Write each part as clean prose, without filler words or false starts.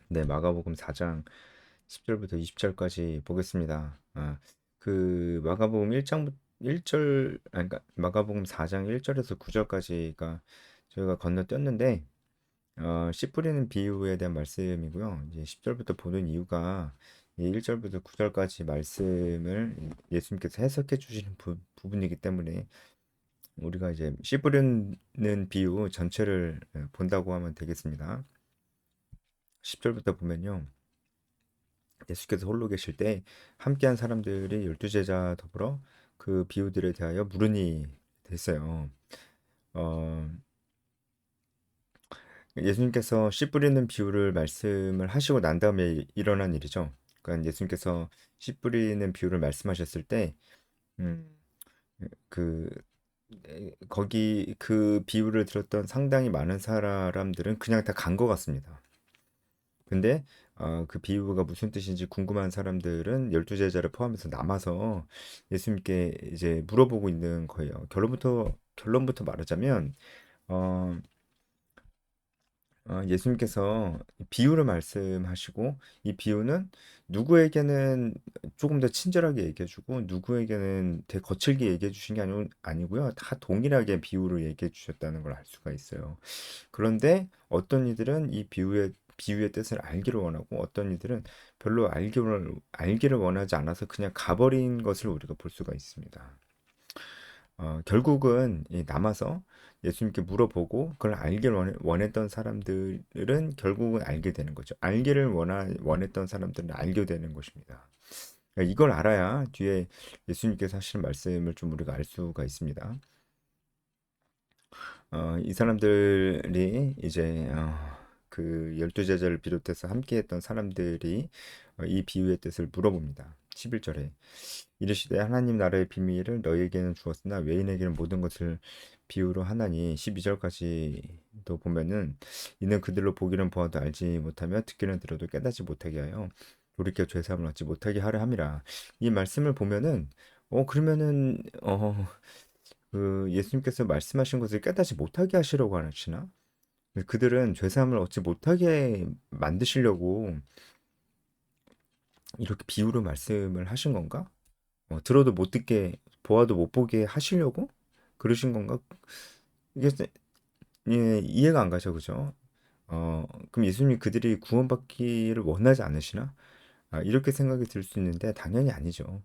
네, 마가복음 4장 10절부터 20절까지 보겠습니다. 그 마가복음 1장 1절 그러니까 마가복음 4장 1절에서 9절까지가 저희가 건너뛰었는데 씨 뿌리는 비유에 대한 말씀이고요. 이제 10절부터 보는 이유가 이 1절부터 9절까지 말씀을 예수님께서 해석해 주시는 부분이기 때문에 우리가 이제 씨 뿌리는 비유 전체를 본다고 하면 되겠습니다. 10절부터 보면요. 예수께서 홀로 계실 때 함께한 사람들이 12제자 더불어 그 비유들에 대하여 물으니 됐어요. 어, 예수님께서 씨 뿌리는 비유를 말씀을 하시고 난 다음에 일어난 일이죠. 그러니까 예수님께서 씨 뿌리는 비유를 말씀하셨을 때, 음, 그 거기 그 비유를 들었던 상당히 많은 사람들은 그냥 다 간 것 같습니다. 근데 그 비유가 무슨 뜻인지 궁금한 사람들은 열두 제자를 포함해서 남아서 예수님께 이제 물어보고 있는 거예요. 결론부터 말하자면 어, 예수님께서 비유를 말씀하시고 이 비유는 누구에게는 조금 더 친절하게 얘기해주고 누구에게는 되게 거칠게 얘기해 주신 게 아니고요. 다 동일하게 비유를 얘기해 주셨다는 걸 알 수가 있어요. 그런데 어떤 이들은 이 비유의 뜻을 알기를 원하고 어떤 이들은 별로 알기를 원하지 않아서 그냥 가버린 것을 우리가 볼 수가 있습니다. 결국은 이 남아서 예수님께 물어보고 그걸 원했던 사람들은 결국은 알게 되는 거죠. 원했던 사람들은 알게 되는 것입니다. 그러니까 이걸 알아야 뒤에 예수님께서 하시는 말씀을 좀 우리가 알 수가 있습니다. 이 사람들이 이제 그 열두 제자를 비롯해서 함께했던 사람들이 이 비유의 뜻을 물어봅니다. 11절에 이르시되 하나님 나라의 비밀을 너희에게는 주었으나 외인에게는 모든 것을 비유로 하나니 12절까지도 보면은 이는 그들로 보기는 보아도 알지 못하며 듣기는 들어도 깨닫지 못하게 하여 돌이켜 죄 사함을 얻지 못하게 하려 함이라. 이 말씀을 보면은 그러면은 그 예수님께서 말씀하신 것을 깨닫지 못하게 하시려고 하시나? 그들은 죄사함을 얻지 못하게 만드시려고 이렇게 비유로 말씀을 하신 건가? 들어도 못 듣게, 보아도 못 보게 하시려고 그러신 건가? 이게 이해가 안 가죠, 그죠? 그럼 예수님이 그들이 구원받기를 원하지 않으시나? 이렇게 생각이 들 수 있는데 당연히 아니죠.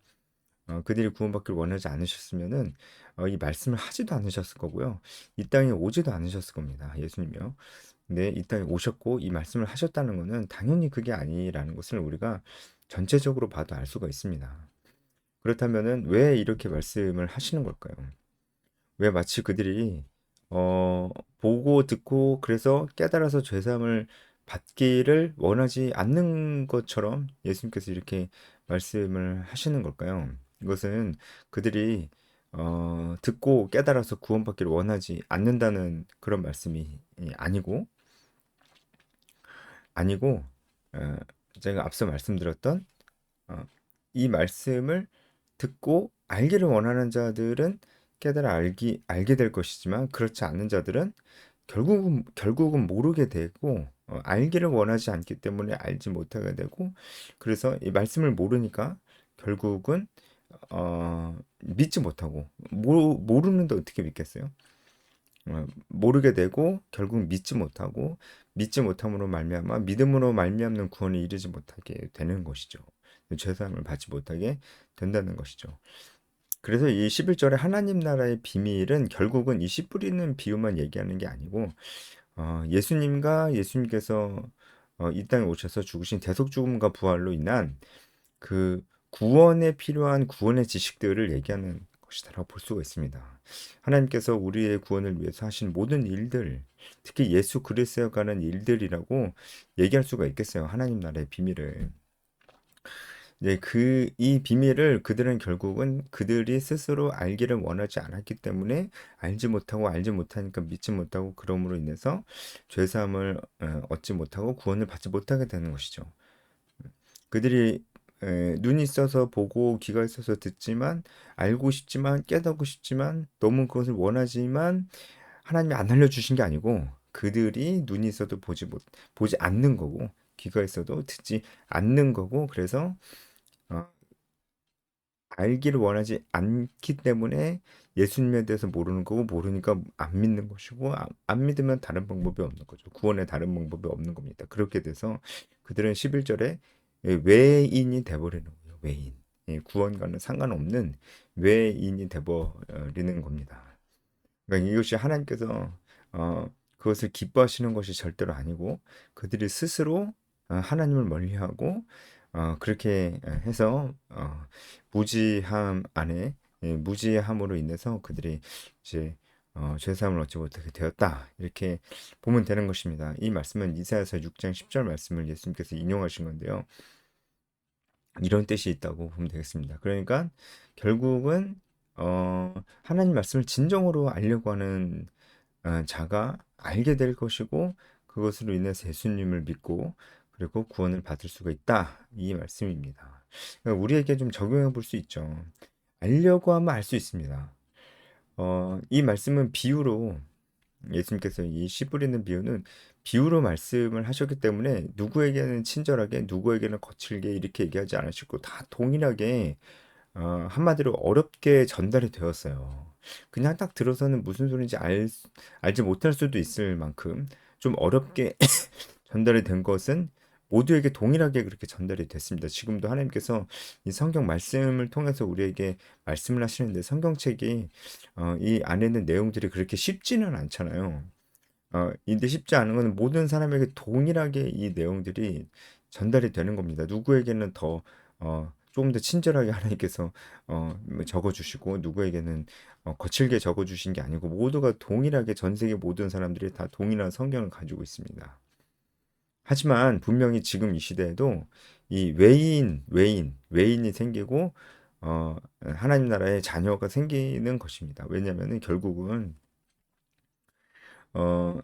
그들이 구원받기를 원하지 않으셨으면은 이 말씀을 하지도 않으셨을 거고요. 이 땅에 오지도 않으셨을 겁니다. 예수님이요. 근데 이 땅에 오셨고 이 말씀을 하셨다는 것은 당연히 그게 아니라는 것을 우리가 전체적으로 봐도 알 수가 있습니다. 그렇다면은 왜 이렇게 말씀을 하시는 걸까요? 왜 마치 그들이 보고 듣고 그래서 깨달아서 죄사함을 받기를 원하지 않는 것처럼 예수님께서 이렇게 말씀을 하시는 걸까요? 이것은 그들이 듣고 깨달아서 구원받기를 원하지 않는다는 그런 말씀이 아니고 어, 제가 앞서 말씀드렸던 어, 이 말씀을 듣고 알기를 원하는 자들은 알게 될 것이지만 그렇지 않는 자들은 결국은 모르게 되고 알기를 원하지 않기 때문에 알지 못하게 되고 그래서 이 말씀을 모르니까 결국은 믿지 못하고 모르는데 어떻게 믿겠어요? 모르게 되고 결국 믿지 못함으로 말미암아 믿음으로 말미암는 구원에 이르지 못하게 되는 것이죠. 죄 사함을 받지 못하게 된다는 것이죠. 그래서 이 11절에 하나님 나라의 비밀은 결국은 이 씨 뿌리는 비유만 얘기하는 게 아니고 예수님께서 이 땅에 오셔서 죽으신 대속 죽음과 부활로 인한 그 구원에 필요한 구원의 지식들을 얘기하는 것이다라고 볼 수가 있습니다. 하나님께서 우리의 구원을 위해서 하신 모든 일들, 특히 예수 그리스도에 관한 일들이라고 얘기할 수가 있겠어요. 하나님 나라의 비밀을. 네, 이 비밀을 그들은 결국은 그들이 스스로 알기를 원하지 않았기 때문에 알지 못하니까 믿지 못하고 그럼으로 인해서 죄사함을 얻지 못하고 구원을 받지 못하게 되는 것이죠. 그들이 눈이 있어서 보고 귀가 있어서 듣지만 알고 싶지만 깨닫고 싶지만 너무 그것을 원하지만 하나님이 안 알려주신 게 아니고 그들이 눈이 있어도 보지 않는 거고 귀가 있어도 듣지 않는 거고, 그래서 어, 알기를 원하지 않기 때문에 예수님에 대해서 모르는 거고, 모르니까 안 믿는 것이고, 안 믿으면 다른 방법이 없는 거죠. 구원의 다른 방법이 없는 겁니다. 그렇게 돼서 그들은 11절에 외인이 돼버리는 거예요. 외인. 구원과는 상관없는 외인이 돼버리는 겁니다. 그러니까 이것이 하나님께서 그것을 기뻐하시는 것이 절대로 아니고, 그들이 스스로 하나님을 멀리하고 그렇게 해서 무지함 안에, 무지함으로 인해서 그들이 이제 죄사함을 얻지 못하게 되었다, 이렇게 보면 되는 것입니다. 이 말씀은 이사야서 6장 10절 말씀을 예수님께서 인용하신 건데요. 이런 뜻이 있다고 보면 되겠습니다. 그러니까 결국은 하나님 말씀을 진정으로 알려고 하는 자가 알게 될 것이고, 그것으로 인해서 예수님을 믿고 그리고 구원을 받을 수가 있다, 이 말씀입니다. 그러니까 우리에게 좀 적용해 볼 수 있죠. 알려고 하면 알 수 있습니다. 이 말씀은 비유로, 예수님께서 이 씨 뿌리는 비유는 비유로 말씀을 하셨기 때문에 누구에게는 친절하게 누구에게는 거칠게 이렇게 얘기하지 않으시고 다 동일하게 한마디로 어렵게 전달이 되었어요. 그냥 딱 들어서는 무슨 소리인지 알지 못할 수도 있을 만큼 좀 어렵게 전달이 된 것은 모두에게 동일하게 그렇게 전달이 됐습니다. 지금도 하나님께서 이 성경 말씀을 통해서 우리에게 말씀을 하시는데, 성경책이 이 안에 있는 내용들이 그렇게 쉽지는 않잖아요. 인데 쉽지 않은 것은 모든 사람에게 동일하게 이 내용들이 전달이 되는 겁니다. 누구에게는 더 조금 더 친절하게 하나님께서 적어주시고, 누구에게는 거칠게 적어주신 게 아니고, 모두가 동일하게, 전 세계 모든 사람들이 다 동일한 성경을 가지고 있습니다. 하지만 분명히 지금 이 시대에도 이 외인이 생기고 하나님 나라의 자녀가 생기는 것입니다. 왜냐하면 결국은 어,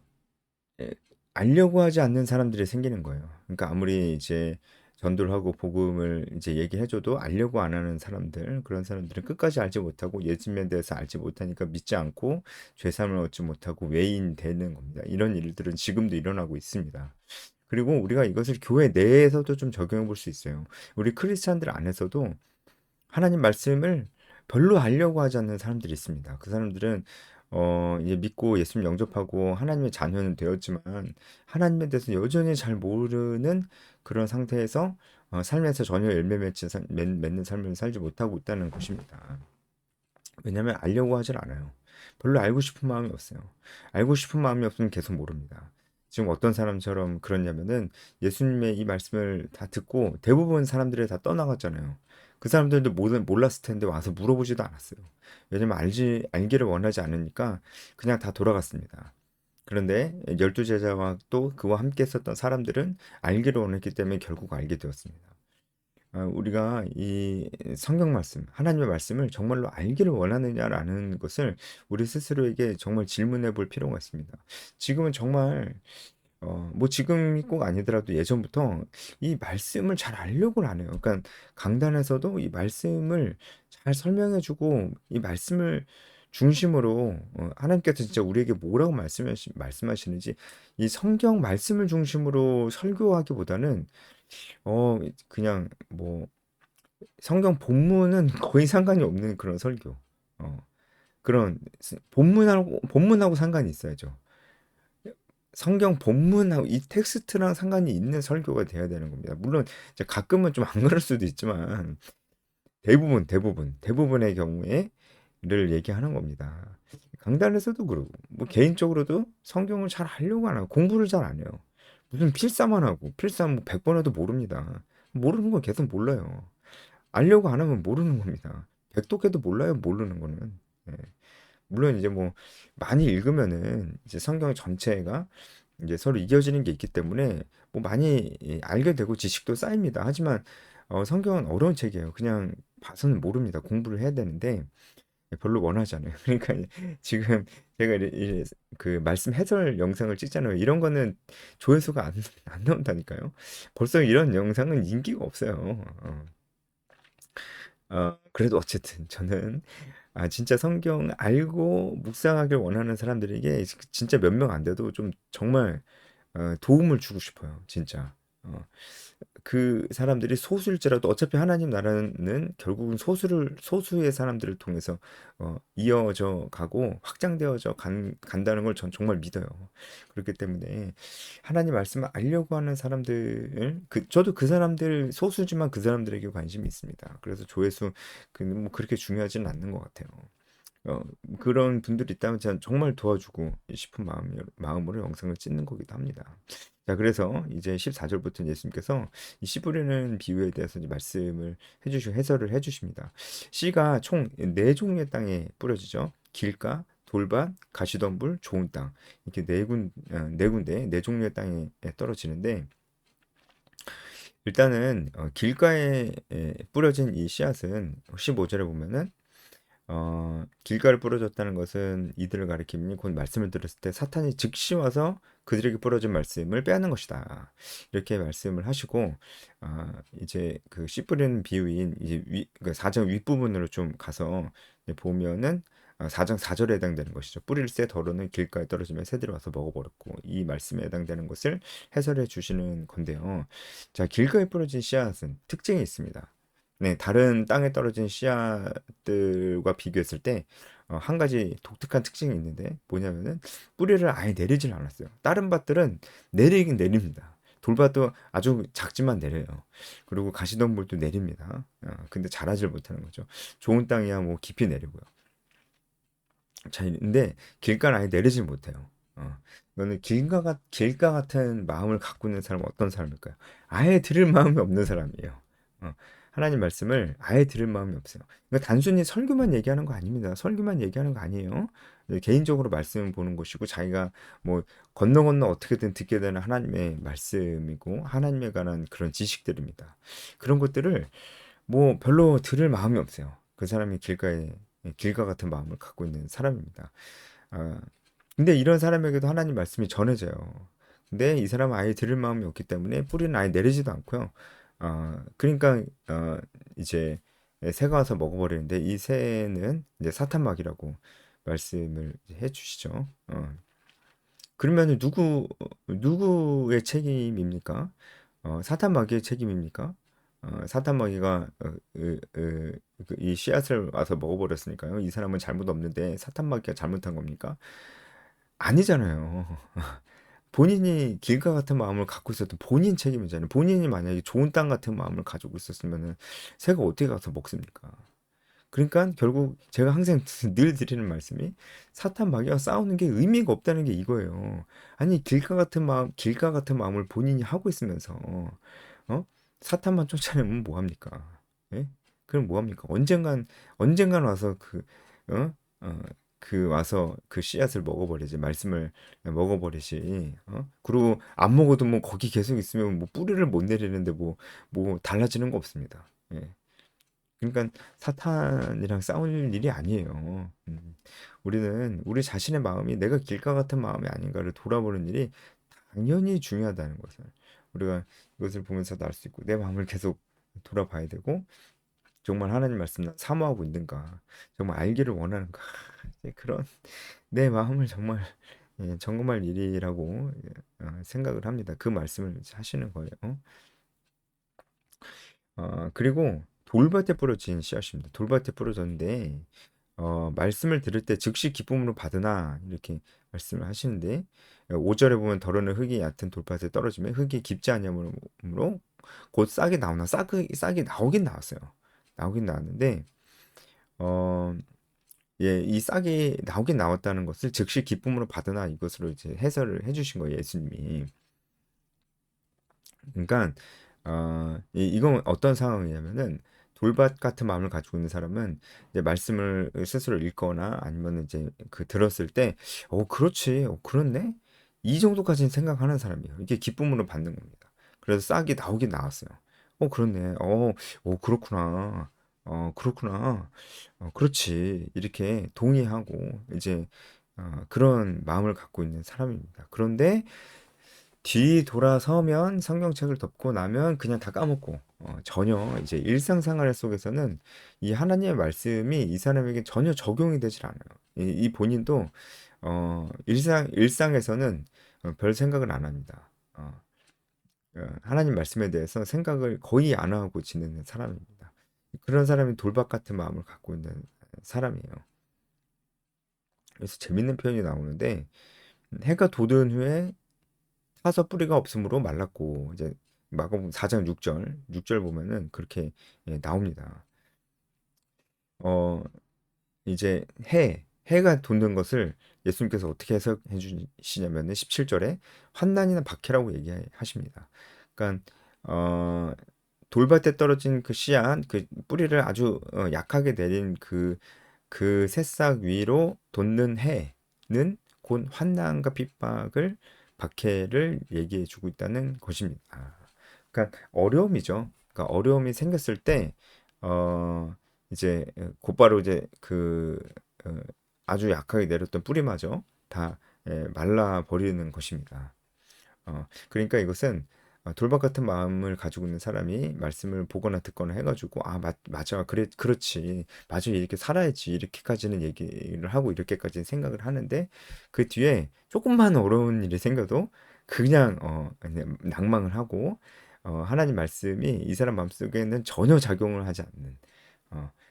에, 알려고 하지 않는 사람들이 생기는 거예요. 그러니까 아무리 이제 전도를 하고 복음을 이제 얘기해줘도 알려고 안 하는 사람들, 그런 사람들은 끝까지 알지 못하고 예수님에 대해서 알지 못하니까 믿지 않고 죄사함을 얻지 못하고 외인 되는 겁니다. 이런 일들은 지금도 일어나고 있습니다. 그리고 우리가 이것을 교회 내에서도 좀 적용해 볼 수 있어요. 우리 크리스찬들 안에서도 하나님 말씀을 별로 알려고 하지 않는 사람들이 있습니다. 그 사람들은 이제 믿고 예수님 영접하고 하나님의 자녀는 되었지만 하나님에 대해서 여전히 잘 모르는 그런 상태에서 삶에서 전혀 열매 맺는 삶을 살지 못하고 있다는 것입니다. 왜냐하면 알려고 하질 않아요. 별로 알고 싶은 마음이 없어요. 알고 싶은 마음이 없으면 계속 모릅니다. 지금 어떤 사람처럼 그러냐면은 예수님의 이 말씀을 다 듣고 대부분 사람들이 다 떠나갔잖아요. 그 사람들도 몰랐을 텐데 와서 물어보지도 않았어요. 왜냐면 알기를 원하지 않으니까 그냥 다 돌아갔습니다. 그런데 12제자와 또 그와 함께 있었던 사람들은 알기를 원했기 때문에 결국 알게 되었습니다. 우리가 이 성경 말씀, 하나님의 말씀을 정말로 알기를 원하느냐라는 것을 우리 스스로에게 정말 질문해 볼 필요가 있습니다. 지금은 정말 뭐 지금이 꼭 아니더라도 예전부터 이 말씀을 잘 알려고 안 해요. 그러니까 강단에서도 이 말씀을 잘 설명해 주고, 이 말씀을 중심으로 하나님께서 진짜 우리에게 뭐라고 말씀하시는지 이 성경 말씀을 중심으로 설교하기보다는 그냥 뭐 성경 본문은 거의 상관이 없는 그런 설교. 그런 본문하고 상관이 있어야죠. 성경 본문하고 이 텍스트랑 상관이 있는 설교가 돼야 되는 겁니다. 물론 이제 가끔은 좀 안 그럴 수도 있지만 대부분의 경우에를 얘기하는 겁니다. 강단에서도 그러고 뭐 개인적으로도 성경을 잘 하려고 안 하고 공부를 잘 안 해요. 무슨 필사만 하고, 필사 뭐 100번 해도 모릅니다. 모르는 건 계속 몰라요. 알려고 안 하면 모르는 겁니다. 백독해도 몰라요, 모르는 거는. 예. 물론 이제 뭐 많이 읽으면은 이제 성경 전체가 이제 서로 이어지는 게 있기 때문에 뭐 많이 알게 되고 지식도 쌓입니다. 하지만 성경은 어려운 책이에요. 그냥 봐서는 모릅니다. 공부를 해야 되는데 별로 원하지 않아요. 그러니까 지금 제가 그 말씀 해설 영상을 찍잖아요. 이런 거는 조회수가 안 나온다니까요. 벌써 이런 영상은 인기가 없어요. 그래도 어쨌든 저는 진짜 성경 알고 묵상하길 원하는 사람들에게 진짜 몇 명 안 돼도 좀 정말 도움을 주고 싶어요. 진짜. 어, 그 사람들이 소수일지라도 어차피 하나님 나라는 결국은 소수의 사람들을 통해서 이어져 가고 확장되어져 간다는 걸 전 정말 믿어요. 그렇기 때문에 하나님 말씀을 알려고 하는 사람들, 저도 그 사람들 소수지만 그 사람들에게 관심이 있습니다. 그래서 조회수 뭐 그렇게 중요하지는 않는 것 같아요. 어, 그런 분들이 있다면 제가 정말 도와주고 싶은 마음으로 영상을 찍는 거기도 합니다. 자, 그래서 이제 14절부터 예수님께서 이 씨 뿌리는 비유에 대해서 이제 말씀을 해설을 해주십니다. 씨가 총 네 종류의 땅에 뿌려지죠. 길가, 돌밭, 가시덤불, 좋은 땅. 이렇게 네 군데, 네 종류의 땅에 떨어지는데, 일단은 길가에 뿌려진 이 씨앗은 15절에 보면은 길가를 부러졌다는 것은 이들을 가리키니 곧 말씀을 들었을 때 사탄이 즉시 와서 그들에게 부러진 말씀을 빼앗는 것이다. 이렇게 말씀을 하시고 이제 그 씨 뿌리는 비유인 이제 그 4장 윗부분으로 좀 가서 보면은 4장 4절에 해당되는 것이죠. 뿌리를 새 더러는 길가에 떨어지면 새들이 와서 먹어버렸고 이 말씀에 해당되는 것을 해설해 주시는 건데요. 자, 길가에 뿌려진 씨앗은 특징이 있습니다. 네, 다른 땅에 떨어진 씨앗들과 비교했을 때 한 가지 독특한 특징이 있는데 뭐냐면은 뿌리를 아예 내리질 않았어요. 다른 밭들은 내리긴 내립니다. 돌밭도 아주 작지만 내려요. 그리고 가시덤불도 내립니다. 근데 자라질 못하는 거죠. 좋은 땅이야 뭐 깊이 내리고요. 자, 근데 길가는 아예 내리질 못해요. 이거는 길가 같은 마음을 갖고 있는 사람은 어떤 사람일까요? 아예 들을 마음이 없는 사람이에요. 어, 하나님 말씀을 아예 들을 마음이 없어요. 그러니까 단순히 설교만 얘기하는 거 아닙니다. 설교만 얘기하는 거 아니에요. 개인적으로 말씀 보는 것이고 자기가 뭐 건너 어떻게든 듣게 되는 하나님의 말씀이고 하나님에 관한 그런 지식들입니다. 그런 것들을 뭐 별로 들을 마음이 없어요. 그 사람이 길가 같은 마음을 갖고 있는 사람입니다. 아, 근데 이런 사람에게도 하나님 말씀이 전해져요. 근데 이 사람은 아예 들을 마음이 없기 때문에 뿌리는 아예 내리지도 않고요. 그러니까 이제 새가 와서 먹어버리는데 이 새는 이제 사탄막이라고 말씀을 해주시죠. 그러면 누구의 책임입니까? 사탄마귀의 책임입니까? 사탄마귀가 이 씨앗을 와서 먹어버렸으니까요. 이 사람은 잘못 없는데 사탄마귀가 잘못한 겁니까? 아니잖아요. 본인이 길가 같은 마음을 갖고 있었던 본인 책임이잖아요. 본인이 만약에 좋은 땅 같은 마음을 가지고 있었으면은 새가 어떻게 가서 먹습니까? 그러니까 결국 제가 항상 늘 드리는 말씀이 사탄 마귀와 싸우는 게 의미가 없다는 게 이거예요. 아니 길가 같은 마음을 본인이 하고 있으면서 사탄만 쫓아내면 뭐 합니까? 예? 그럼 뭐 합니까? 언젠간 와서 어? 어, 와서 그 씨앗을 먹어버리지 말씀을 먹어버리지. 그리고 안 먹어도 뭐 거기 계속 있으면 뭐 뿌리를 못 내리는데 뭐 달라지는 거 없습니다. 예. 그러니까 사탄이랑 싸울 일이 아니에요. 우리는 우리 자신의 마음이 내가 길가 같은 마음이 아닌가를 돌아보는 일이 당연히 중요하다는 것을 우리가 이것을 보면서도 알 수 있고 내 마음을 계속 돌아봐야 되고 정말 하나님 말씀 사모하고 있는가 정말 알기를 원하는가 이제 그런 내 마음을 정말 점검할 일이라고 생각을 합니다. 그 말씀을 하시는 거예요. 그리고 돌밭에 부러진 씨앗입니다. 돌밭에 부러졌는데 말씀을 들을 때 즉시 기쁨으로 받으나 이렇게 말씀을 하시는데 5절에 보면 더러는 흙이 얕은 돌밭에 떨어지면 흙이 깊지 않으므로 곧 싹이 나오나 싹이 나오긴 나왔어요. 나오긴 나왔는데 어, 예, 이 싹이 나오긴 나왔다는 것을 즉시 기쁨으로 받으나 이것으로 이제 해설을 해주신 거예요, 예수님이. 그러니까 이건 어떤 상황이냐면은 돌밭 같은 마음을 가지고 있는 사람은 이제 말씀을 스스로 읽거나 아니면 이제 그 들었을 때, 그렇지, 그렇네, 이 정도까지는 생각하는 사람이에요. 이게 기쁨으로 받는 겁니다. 그래서 싹이 나오긴 나왔어요. 그렇네, 그렇구나, 그렇구나, 그렇지, 이렇게 동의하고 이제 그런 마음을 갖고 있는 사람입니다. 그런데 뒤 돌아서면 성경책을 덮고 나면 그냥 다 까먹고 전혀 이제 일상생활 속에서는 이 하나님의 말씀이 이 사람에게 전혀 적용이 되질 않아요. 이 본인도 일상에서는 별 생각을 안 합니다. 하나님 말씀에 대해서 생각을 거의 안 하고 지내는 사람입니다. 그런 사람이 돌박 같은 마음을 갖고 있는 사람이에요. 그래서 재밌는 표현이 나오는데 해가 돋은 후에 타서 뿌리가 없으므로 말랐고 이제 마가복음 4장 6절 보면은 그렇게 나옵니다. 어 이제 해가 돋는 것을 예수님께서 어떻게 해석해 주시냐면은 17절에 환난이나 박해라고 얘기하십니다. 그러니까 돌밭에 떨어진 그 씨앗, 그 뿌리를 아주 약하게 내린 그 새싹 위로 돋는 해는 곧 환난과 핍박을 박해를 얘기해 주고 있다는 것입니다. 그러니까 어려움이죠. 그러니까 어려움이 생겼을 때 이제 곧바로 이제 어, 아주 약하게 내렸던 뿌리마저 다 말라 버리는 것입니다. 그러니까 이것은 돌박 같은 마음을 가지고 있는 사람이 말씀을 보거나 듣거나 해가지고 맞아 그래 그렇지 맞아 이렇게 살아야지 이렇게까지는 얘기를 하고 이렇게까지는 생각을 하는데 그 뒤에 조금만 어려운 일이 생겨도 그냥 낭망을 하고 하나님 말씀이 이 사람 마음속에는 전혀 작용을 하지 않는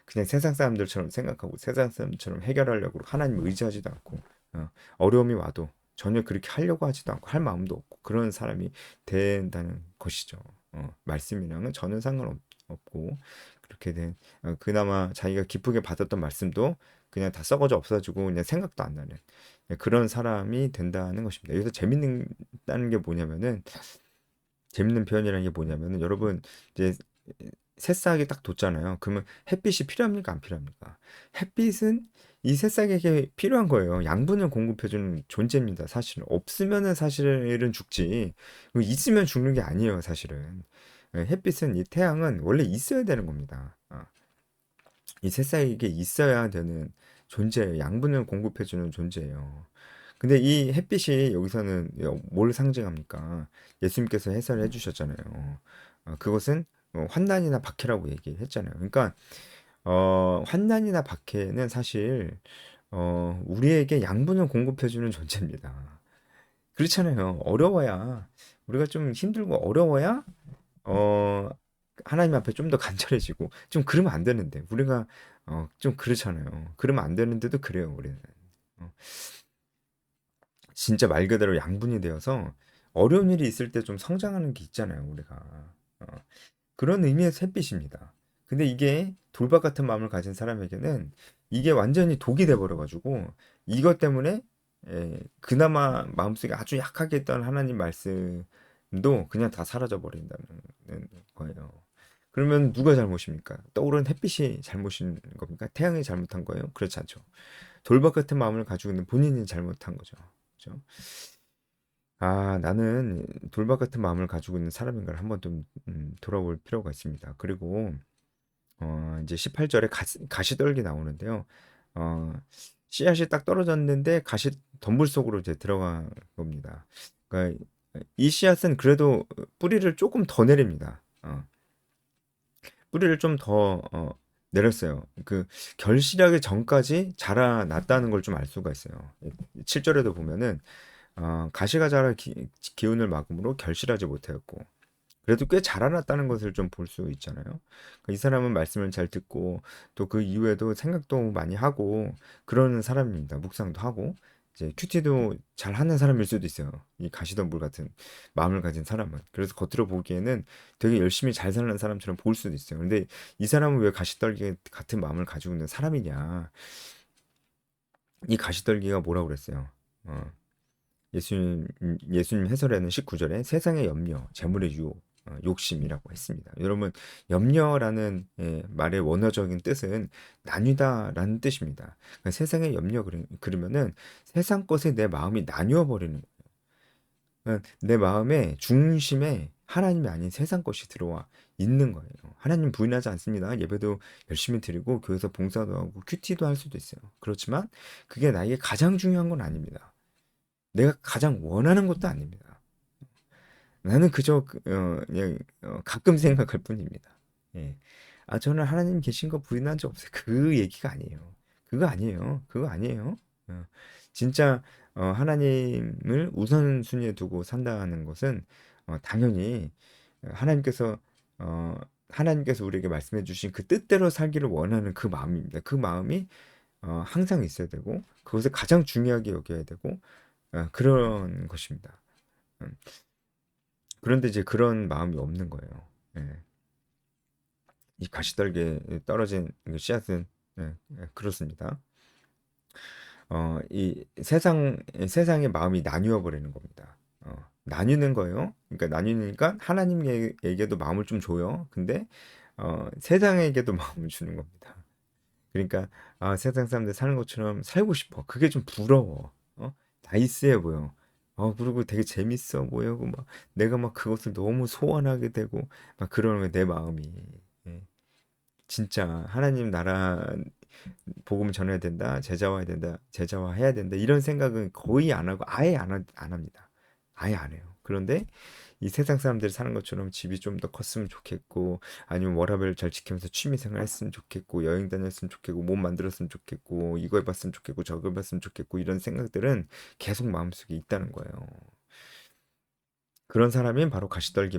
그냥 세상 사람들처럼 생각하고 세상 사람들처럼 해결하려고 하나님 의지하지도 않고 어려움이 와도 전혀 그렇게 하려고 하지도 않고 할 마음도 없고 그런 사람이 된다는 것이죠. 말씀이랑은 전혀 상관없고 그렇게 그나마 자기가 기쁘게 받았던 말씀도 그냥 다 썩어져 없어지고 그냥 생각도 안 나는 그런 사람이 된다는 것입니다. 여기서 재밌는 게 뭐냐면은 재밌는 표현이라는 게 뭐냐면은 여러분 이제 새싹이 딱 돋잖아요. 그러면 햇빛이 필요합니까? 안 필요합니까? 햇빛은 이 새싹에게 필요한 거예요. 양분을 공급해주는 존재입니다. 사실은 없으면은 사실은 죽지. 있으면 죽는 게 아니에요. 사실은 햇빛은 이 태양은 원래 있어야 되는 겁니다. 이 새싹에게 있어야 되는 존재예요. 양분을 공급해주는 존재예요. 근데 이 햇빛이 여기서는 뭘 상징합니까? 예수님께서 해설을 해주셨잖아요. 그것은 환난이나 박해라고 얘기했잖아요. 그러니까 환난이나 박해는 사실 우리에게 양분을 공급해주는 존재입니다. 그렇잖아요. 어려워야 우리가 좀 힘들고 어려워야 어, 하나님 앞에 좀 더 간절해지고 좀 그러면 안 되는데 우리가 좀 그렇잖아요. 그러면 안 되는데도 그래요, 우리는. 어, 진짜 말 그대로 양분이 되어서 어려운 일이 있을 때 좀 성장하는 게 있잖아요, 우리가. 어, 그런 의미의 햇빛입니다. 근데 이게 돌박 같은 마음을 가진 사람에게는 이게 완전히 독이 돼버려가지고 이것 때문에 그나마 마음속에 아주 약하게 했던 하나님 말씀도 그냥 다 사라져 버린다는 거예요. 그러면 누가 잘못입니까? 떠오른 햇빛이 잘못인 겁니까? 태양이 잘못한 거예요? 그렇지 않죠. 돌박 같은 마음을 가지고 있는 본인이 잘못한 거죠. 그죠? 나는 돌박 같은 마음을 가지고 있는 사람인가를 한번 좀 돌아볼 필요가 있습니다. 그리고 이제 18절에 가시떨기 나오는데요. 어, 씨앗이 딱 떨어졌는데 가시 덤불 속으로 이제 들어간 겁니다. 그러니까 이 씨앗은 그래도 뿌리를 조금 더 내립니다. 뿌리를 좀 더 내렸어요. 그 결실하기 전까지 자라났다는 걸 좀 알 수가 있어요. 7절에도 보면은 가시가 자라 기운을 막음으로 결실하지 못하였고 그래도 꽤 자라났다는 것을 좀 볼 수 있잖아요. 이 사람은 말씀을 잘 듣고 또 그 이후에도 생각도 많이 하고 그러는 사람입니다. 묵상도 하고 이제 큐티도 잘 하는 사람일 수도 있어요. 이 가시덤불 같은 마음을 가진 사람은. 그래서 겉으로 보기에는 되게 열심히 잘 사는 사람처럼 보일 수도 있어요. 근데 이 사람은 왜 가시떨기 같은 마음을 가지고 있는 사람이냐? 이 가시떨기가 뭐라고 그랬어요? 어, 예수님 해설에는 19절에 세상의 염려, 재물의 유혹, 욕심이라고 했습니다. 여러분, 염려라는 말의 원어적인 뜻은 나뉘다라는 뜻입니다. 그러니까 세상의 염려 그러면은 세상 것에 내 마음이 나뉘어 버리는 거예요. 그러니까 내 마음의 중심에 하나님이 아닌 세상 것이 들어와 있는 거예요. 하나님 부인하지 않습니다. 예배도 열심히 드리고 교회에서 봉사도 하고 큐티도 할 수도 있어요. 그렇지만 그게 나에게 가장 중요한 건 아닙니다. 내가 가장 원하는 것도 아닙니다. 나는 그저 그냥 가끔 생각할 뿐입니다. 예. 저는 하나님 계신 거 부인한 적 없어요. 그 얘기가 아니에요. 그거 아니에요. 그거 아니에요. 진짜 하나님을 우선순위에 두고 산다는 것은 당연히 하나님께서 어, 하나님께서 우리에게 말씀해 주신 그 뜻대로 살기를 원하는 그 마음입니다. 그 마음이 항상 있어야 되고 그것을 가장 중요하게 여겨야 되고 그런 것입니다. 음, 그런데 이제 그런 마음이 없는 거예요. 예. 이 가시떨기에 떨어진 그 씨앗은 그렇습니다. 이 세상의 마음이 나뉘어 버리는 겁니다. 나뉘는 거예요. 그러니까 나뉘니까 하나님에게도 마음을 좀 줘요. 근데 세상에게도 마음을 주는 겁니다. 그러니까 세상 사람들 사는 것처럼 살고 싶어. 그게 좀 부러워. 나이스해 보여. 그리고 되게 재밌어 보이고 막 내가 막 그것을 너무 소원하게 되고 막 그러는 거야, 내 마음이. 예. 진짜 하나님 나라 복음을 전해야 된다, 제자화해야 된다, 제자화해야 된다 이런 생각은 거의 안 하고 아예 안 합니다. 아예 안 해요. 그런데 이 세상 사람들이 사는 것처럼 집이 좀 더 컸으면 좋겠고 아니면 워라밸 잘 지키면서 취미 생활 했으면 좋겠고 여행 다녔으면 좋겠고 몸 만들었으면 좋겠고 이거 해봤으면 좋겠고 저거 해봤으면 좋겠고 이런 생각들은 계속 마음속에 있다는 거예요. 그런 사람이 바로 가시떨기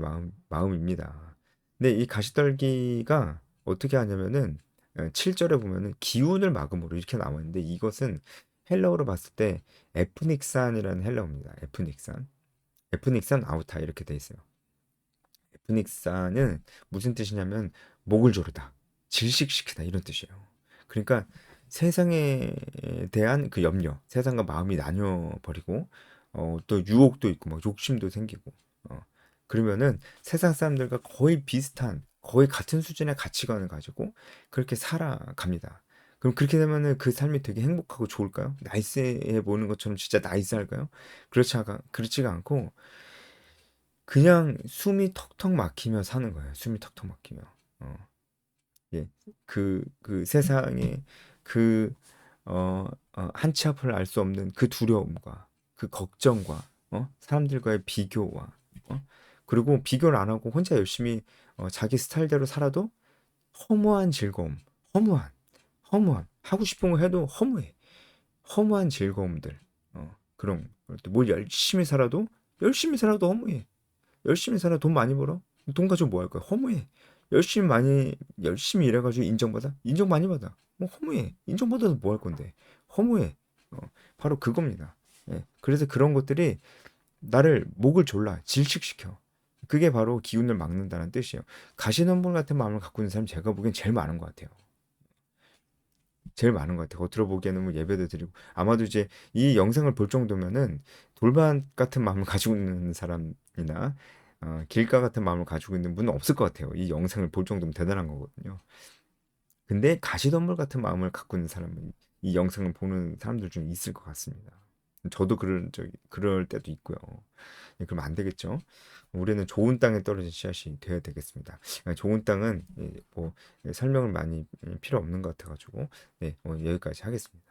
마음입니다. 근데 이 가시떨기가 어떻게 하냐면은 7절에 보면은 기운을 막음으로 이렇게 나와 있는데 이것은 헬라어로 봤을 때 에프닉산이라는 헬라어입니다. 에프닉산. 에프닉산 아우타 이렇게 돼 있어요. 에프닉산은 무슨 뜻이냐면 목을 조르다, 질식시키다 이런 뜻이에요. 그러니까 세상에 대한 그 염려, 세상과 마음이 나뉘어 버리고 또 유혹도 있고 막 욕심도 생기고 그러면은 세상 사람들과 거의 비슷한 거의 같은 수준의 가치관을 가지고 그렇게 살아갑니다. 그럼 그렇게 되면은 그 삶이 되게 행복하고 좋을까요? 나이스해 보이는 것처럼 진짜 나이스할까요? 그렇지가 않고 그냥 숨이 턱턱 막히며 사는 거예요. 숨이 턱턱 막히며. 어, 예. 그 세상에 그, 한 치 앞을 알 수 없는 그 두려움과 그 걱정과, 사람들과의 비교와, 그리고 비교를 안 하고 혼자 열심히 자기 스타일대로 살아도 허무한 즐거움, 허무한, 하고 싶은 거 해도 허무한 즐거움들, 그런, 뭘 열심히 살아도 허무해. 열심히 살아 돈 많이 벌어? 돈 가지고 뭐 할 거야? 허무해. 열심히 일해가지고 인정받아? 인정 많이 받아. 뭐 허무해. 인정받아서 뭐 할 건데? 허무해. 어, 바로 그겁니다. 예. 그래서 그런 것들이 나를 목을 졸라 질식시켜. 그게 바로 기운을 막는다는 뜻이에요. 가시덤불 같은 마음을 갖고 있는 사람이 제가 보기엔 제일 많은 것 같아요. 제일 많은 것 같아요. 겉으로 보기에는 뭐 예배도 드리고 아마도 이제 이 영상을 볼 정도면은 돌반 같은 마음을 가지고 있는 사람이나 길가 같은 마음을 가지고 있는 분은 없을 것 같아요. 이 영상을 볼 정도면 대단한 거거든요. 근데 가시덤불 같은 마음을 갖고 있는 사람은 이 영상을 보는 사람들 중에 있을 것 같습니다. 저도 그럴 때도 있고요. 예, 그러면 안 되겠죠. 우리는 좋은 땅에 떨어진 씨앗이 되어야 되겠습니다. 좋은 땅은 뭐 설명을 많이 필요 없는 것 같아가지고 네, 여기까지 하겠습니다.